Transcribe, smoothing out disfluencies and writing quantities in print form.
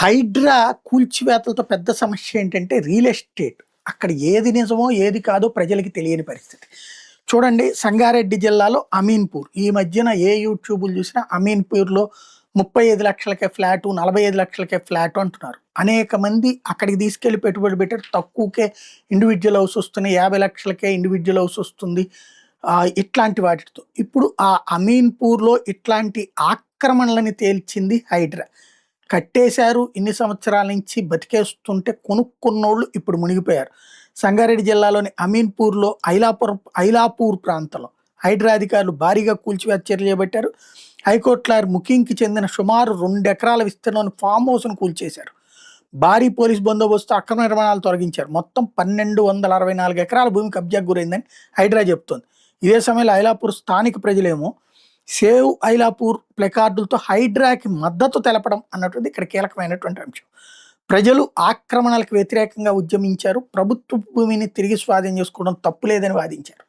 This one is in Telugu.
హైడ్రా కూల్చివేతలతో పెద్ద సమస్య ఏంటంటే రియల్ ఎస్టేట్. అక్కడ ఏది నిజమో, ఏది కాదో ప్రజలకి తెలియని పరిస్థితి. చూడండి సంగారెడ్డి జిల్లాలో అమీన్‌పూర్. ఈ మధ్యన ఏ యూట్యూబులు చూసినా అమీన్‌పూర్‌లో 35 లక్షలకే ఫ్లాటు, 45 లక్షలకే ఫ్లాటు అంటున్నారు. అనేక మంది అక్కడికి తీసుకెళ్ళి పెట్టుబడి పెట్టారు. తక్కువకే ఇండివిడ్యువల్ హౌస్ వస్తున్నాయి. 50 లక్షలకే ఇండివిడ్యువల్ హౌస్ వస్తుంది. ఇట్లాంటి వాటితో. ఇప్పుడు ఆ అమీన్‌పూర్‌లో ఇట్లాంటి ఆక్రమణలని తేల్చింది హైడ్రా. కట్టేశారు. ఇన్ని సంవత్సరాల నుంచి బతికేస్తుంటే కొనుక్కున్నోళ్ళు ఇప్పుడు మునిగిపోయారు. సంగారెడ్డి జిల్లాలోని అమీన్‌పూర్‌లో ఐలాపూర్ ప్రాంతంలో హైడ్రా అధికారులు భారీగా కూల్చివేత చర్యలు చేపట్టారు. హైకోర్టు లాయర్ ముకింగ్‌కి చెందిన సుమారు 2 ఎకరాల విస్తీర్ణంలోని ఫామ్ హౌస్‌ను కూల్చేశారు. భారీ పోలీస్ బందోబస్తు, అక్రమ నిర్మాణాలు తొలగించారు. మొత్తం 1264 ఎకరాల భూమి కబ్జాకు గురైందని హైడ్రా చెబుతోంది. ఇదే సమయంలో ఐలాపూర్ స్థానిక ప్రజలేమో సేవ్ ఐలాపూర్ ప్లకార్డులతో హైడ్రాకి మద్దతు తెలపడం అన్నటువంటిది ఇక్కడ కీలకమైనటువంటి అంశం. ప్రజలు ఆక్రమణలకు వ్యతిరేకంగా ఉద్యమించారు. ప్రభుత్వ భూమిని తిరిగి స్వాధీనం చేసుకోవడం తప్పులేదని వాదించారు.